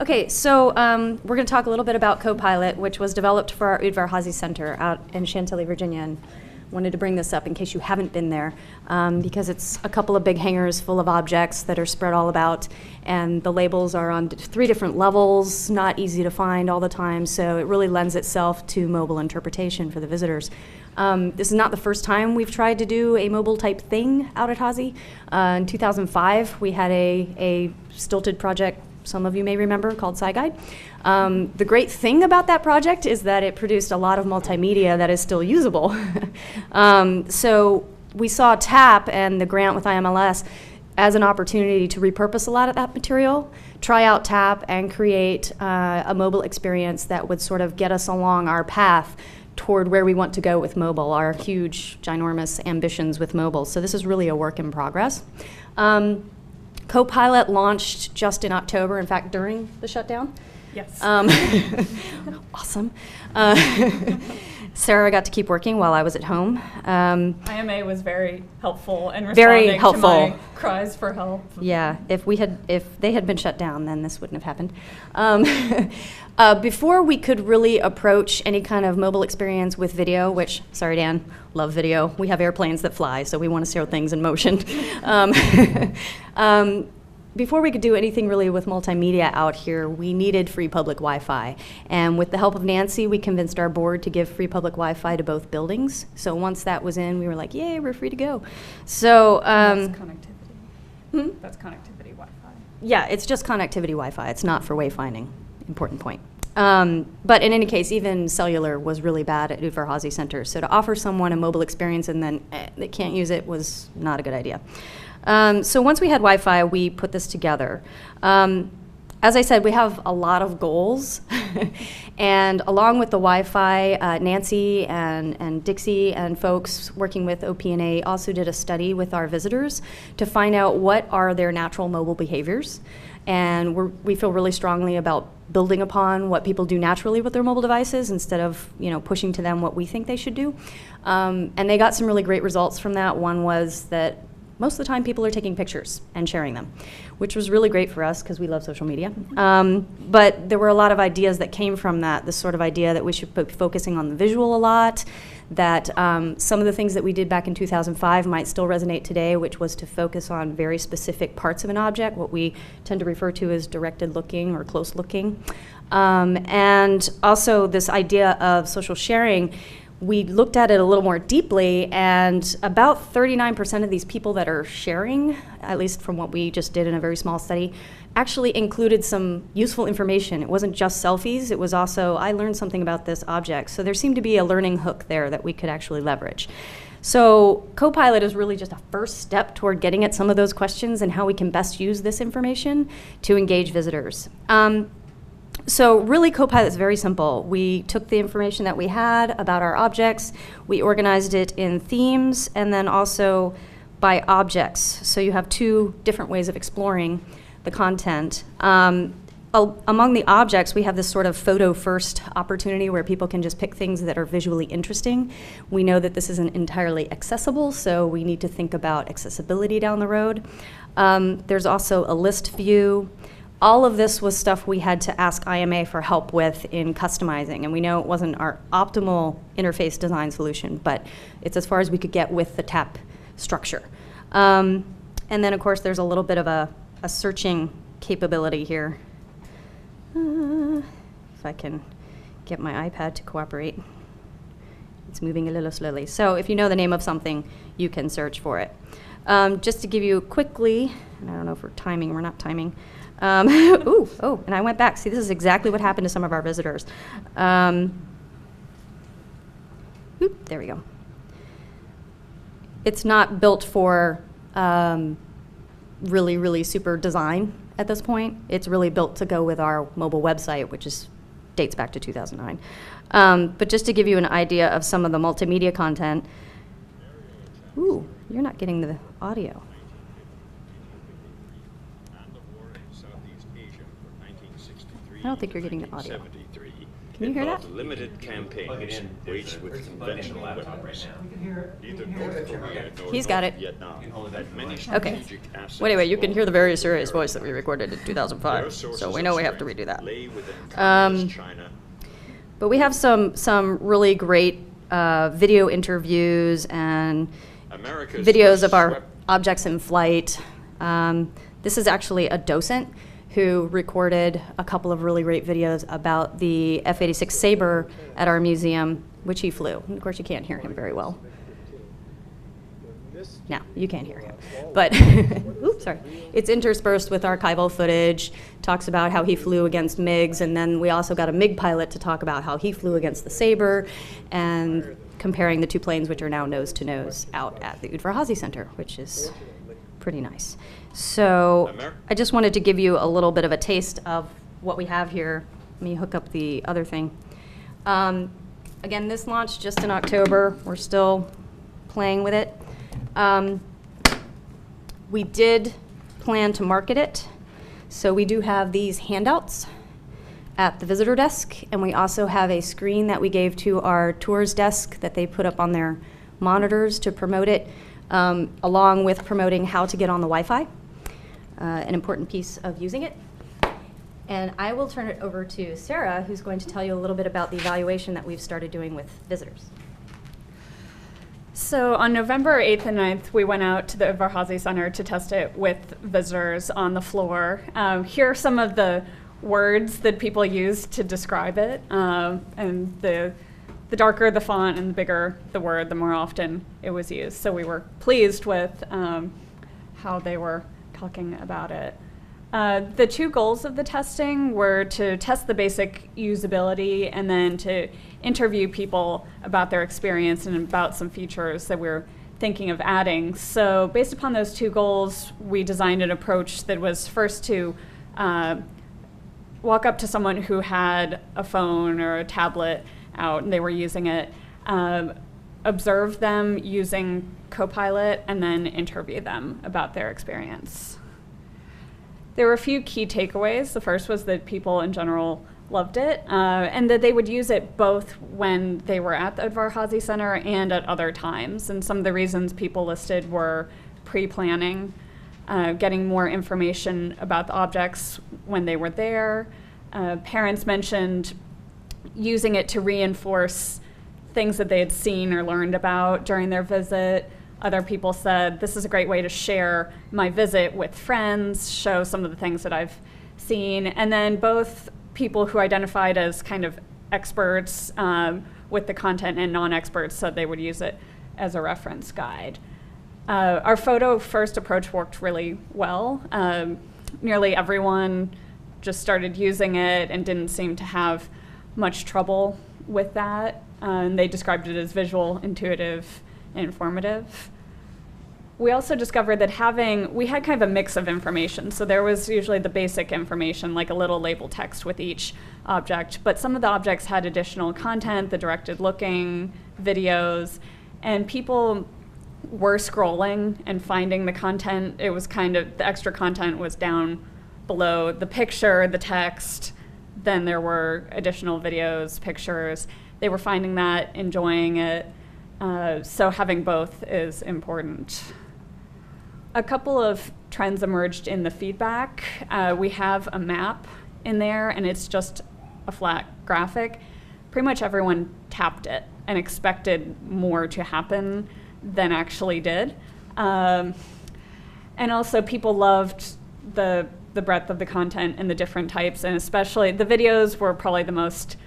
Okay, so we're going to talk a little bit about CoPilot, which was developed for our Udvar-Hazy Center out in Chantilly, Virginia. And wanted to bring this up in case you haven't been there, because it's a couple of big hangars full of objects that are spread all about, and the labels are on 3 different levels, not easy to find all the time, so it really lends itself to mobile interpretation for the visitors. This is not the first time we've tried to do a mobile type thing out at Hazy. In 2005, we had a stilted project, some of you may remember, called SciGuide. The great thing about that project is that it produced a lot of multimedia that is still usable. So we saw TAP and the grant with IMLS as an opportunity to repurpose a lot of that material, try out TAP, and create a mobile experience that would sort of get us along our path toward where we want to go with mobile, our huge, ginormous ambitions with mobile. So this is really a work in progress. CoPilot launched just in October, in fact, during the shutdown. Yes. Awesome. Sarah got to keep working while I was at home. IMA was very helpful in responding to my cries for help. Yeah, if they had been shut down, then this wouldn't have happened. Before we could really approach any kind of mobile experience with video, which, sorry Dan, love video. We have airplanes that fly, so we want to show things in motion. Before we could do anything really with multimedia out here, we needed free public Wi-Fi. And with the help of Nancy, we convinced our board to give free public Wi-Fi to both buildings. So once that was in, we were like, yay, we're free to go. So that's connectivity. That's connectivity Wi-Fi. Yeah, it's just connectivity Wi-Fi. It's not for wayfinding. Important point. But in any case, even cellular was really bad at Udvar-Hazy Center. So to offer someone a mobile experience and then they can't use it was not a good idea. So once we had Wi-Fi, we put this together. As I said, we have a lot of goals. And along with the Wi-Fi, Nancy and Dixie and folks working with OP&A also did a study with our visitors to find out what are their natural mobile behaviors. And we feel really strongly about building upon what people do naturally with their mobile devices instead of pushing to them what we think they should do. And they got some really great results from that. One was that most of the time people are taking pictures and sharing them, which was really great for us because we love social media. But there were a lot of ideas that came from that, this sort of idea that we should be focusing on the visual a lot, that some of the things that we did back in 2005 might still resonate today, which was to focus on very specific parts of an object, what we tend to refer to as directed looking or close looking. And also this idea of social sharing. We looked at it a little more deeply, and about 39% of these people that are sharing, at least from what we just did in a very small study, actually included some useful information. It wasn't just selfies, it was also, I learned something about this object. So there seemed to be a learning hook there that we could actually leverage. So CoPilot is really just a first step toward getting at some of those questions and how we can best use this information to engage visitors. So really, CoPilot is very simple. We took the information that we had about our objects, we organized it in themes, and then also by objects. So you have 2 different ways of exploring the content. Among the objects, we have this sort of photo-first opportunity where people can just pick things that are visually interesting. We know that this isn't entirely accessible, so we need to think about accessibility down the road. There's also a list view. All of this was stuff we had to ask IMA for help with in customizing, and we know it wasn't our optimal interface design solution, but it's as far as we could get with the TAP structure. And then, of course, there's a little bit of a searching capability here. If I can get my iPad to cooperate. It's moving a little slowly. So if you know the name of something, you can search for it. Just to give you quickly, and I don't know if we're timing, we're not timing. And I went back. See, this is exactly what happened to some of our visitors. There we go. It's not built for really, really super design at this point. It's really built to go with our mobile website, which dates back to 2009. But just to give you an idea of some of the multimedia content. Ooh, you're not getting the audio. I don't think you're getting the audio. Can you hear that? Limited campaigns waged with conventional weapons. Neither North Korea nor He's got it. Vietnam had many Okay. strategic assets. Well, anyway, you can hear the very serious voice that we recorded in 2005, so we know we have to redo that. China. But we have some really great video interviews and America's videos of first our swept objects in flight. This is actually a docent who recorded a couple of really great videos about the F-86 Sabre at our museum, which he flew. And of course, you can't hear him very well. No, you can't hear him. But, oops, sorry. It's interspersed with archival footage, talks about how he flew against MiGs, and then we also got a MiG pilot to talk about how he flew against the Sabre, and comparing the two planes, which are now nose-to-nose out at the Udvar-Hazy Center, which is pretty nice. So I just wanted to give you a little bit of a taste of what we have here. Let me hook up the other thing. Again, this launched just in October. We're still playing with it. We did plan to market it, so we do have these handouts at the visitor desk, and we also have a screen that we gave to our tours desk that they put up on their monitors to promote it, along with promoting how to get on the Wi-Fi, an important piece of using it. And I will turn it over to Sarah, who's going to tell you a little bit about the evaluation that we've started doing with visitors. So on November 8th and 9th, we went out to the Udvar-Hazy Center to test it with visitors on the floor. Here are some of the words that people use to describe it. And the darker the font and the bigger the word, the more often it was used. So we were pleased with how they were talking about it. The two goals of the testing were to test the basic usability and then to interview people about their experience and about some features that we're thinking of adding. So based upon those two goals, we designed an approach that was first to walk up to someone who had a phone or a tablet out and they were using it, observe them using CoPilot, and then interview them about their experience. There were a few key takeaways. The first was that people in general loved it, and that they would use it both when they were at the Udvar-Hazy Center and at other times. And some of the reasons people listed were pre-planning, getting more information about the objects when they were there. Parents mentioned using it to reinforce things that they had seen or learned about during their visit. Other people said, this is a great way to share my visit with friends, show some of the things that I've seen. And then both people who identified as kind of experts with the content and non-experts said they would use it as a reference guide. Our photo first approach worked really well. Nearly everyone just started using it and didn't seem to have much trouble with that. And they described it as visual, intuitive, and informative. We also discovered that we had kind of a mix of information. So there was usually the basic information, like a little label text with each object, but some of the objects had additional content, the directed looking, videos, and people were scrolling and finding the content. It was kind of, the extra content was down below the picture, the text, then there were additional videos, pictures. They were finding that, enjoying it. So having both is important. A couple of trends emerged in the feedback. We have a map in there, and it's just a flat graphic. Pretty much everyone tapped it and expected more to happen than actually did. And also people loved the breadth of the content and the different types, and especially the videos were probably the most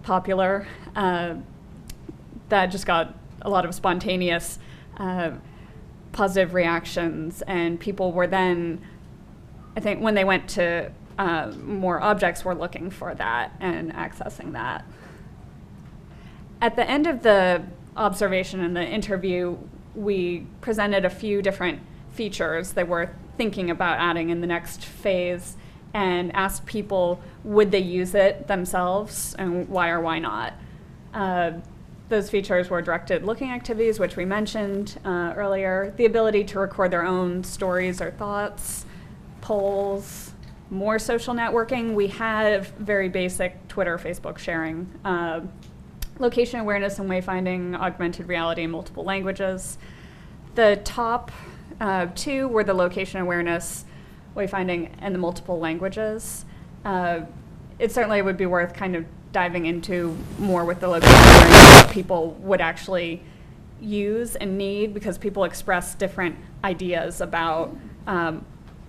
popular. That just got a lot of spontaneous positive reactions, and people were then, I think when they went to more objects, were looking for that and accessing that. At the end of the observation and the interview, we presented a few different features that we're thinking about adding in the next phase and asked people, would they use it themselves and why or why not? Those features were directed looking activities, which we mentioned earlier, the ability to record their own stories or thoughts, polls, more social networking. We have very basic Twitter, Facebook sharing, location awareness and wayfinding, augmented reality in multiple languages. The top two were the location awareness, wayfinding, and the multiple languages. It certainly would be worth kind of diving into more with the location awareness what people would actually use and need, because people express different ideas about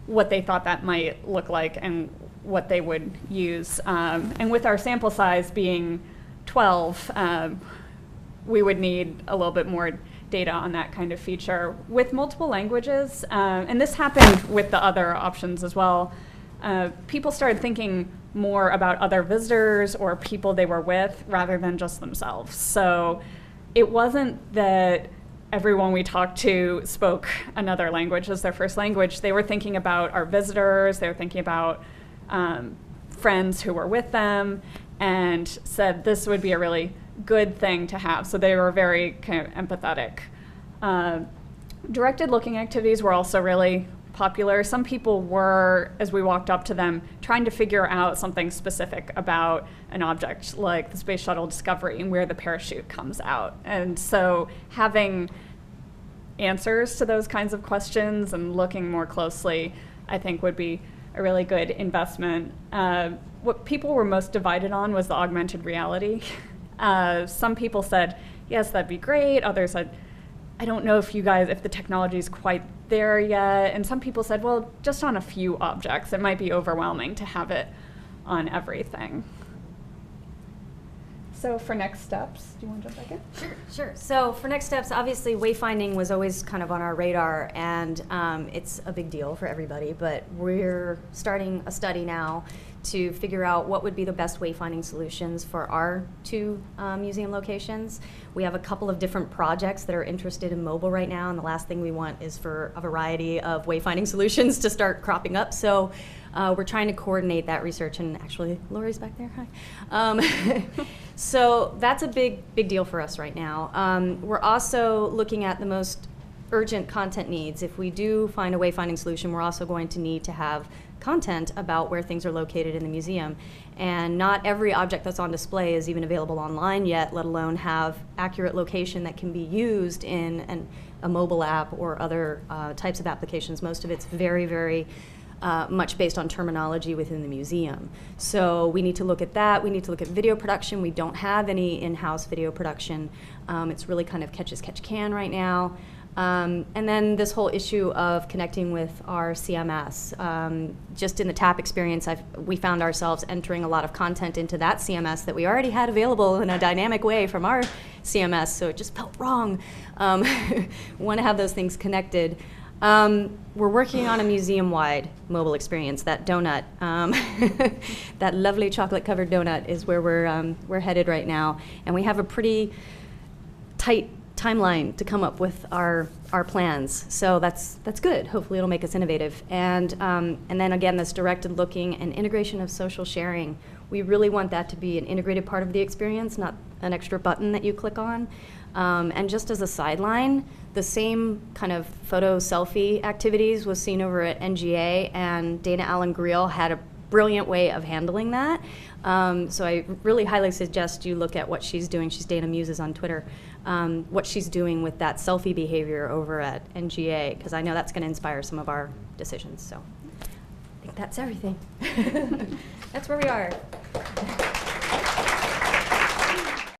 what they thought that might look like and what they would use. And with our sample size being 12, we would need a little bit more data on that kind of feature. With multiple languages, and this happened with the other options as well, people started thinking more about other visitors or people they were with rather than just themselves. So it wasn't that everyone we talked to spoke another language as their first language. They were thinking about our visitors, they were thinking about friends who were with them, and said this would be a really good thing to have. So they were very kind of empathetic. Directed looking activities were also really popular. Some people were, as we walked up to them, trying to figure out something specific about an object, like the Space Shuttle Discovery and where the parachute comes out. And so having answers to those kinds of questions and looking more closely, I think, would be a really good investment. What people were most divided on was the augmented reality. Some people said, yes, that'd be great. Others said, I don't know if the technology is quite there yet. And some people said, well, just on a few objects. It might be overwhelming to have it on everything. So for next steps, do you want to jump back in? Sure. So for next steps, obviously wayfinding was always kind of on our radar, and it's a big deal for everybody, but we're starting a study now to figure out what would be the best wayfinding solutions for our two museum locations. We have a couple of different projects that are interested in mobile right now, and the last thing we want is for a variety of wayfinding solutions to start cropping up. So we're trying to coordinate that research, and actually Lori's back there, hi. So that's a big deal for us right now. We're also looking at the most urgent content needs. If we do find a wayfinding solution, we're also going to need to have content about where things are located in the museum. And not every object that's on display is even available online yet, let alone have accurate location that can be used in a mobile app or other types of applications. Most of it's very much based on terminology within the museum. So we need to look at that. We need to look at video production. We don't have any in-house video production. It's really kind of catch as catch can right now. And then this whole issue of connecting with our CMS. Just in the TAP experience, we found ourselves entering a lot of content into that CMS that we already had available in a dynamic way from our CMS, so it just felt wrong. We want to have those things connected. We're working on a museum-wide mobile experience. That donut, that lovely chocolate-covered donut, is where we're headed right now, and we have a pretty tight timeline to come up with our plans. So that's good. Hopefully, it'll make us innovative. And then again, this directed looking and integration of social sharing. We really want that to be an integrated part of the experience, not an extra button that you click on. And just as a sideline, the same kind of photo selfie activities was seen over at NGA, and Dana Allen Greel had a brilliant way of handling that. So I really highly suggest you look at what she's doing. She's Dana Muses on Twitter. What she's doing with that selfie behavior over at NGA, because I know that's going to inspire some of our decisions. So I think that's everything. That's where we are.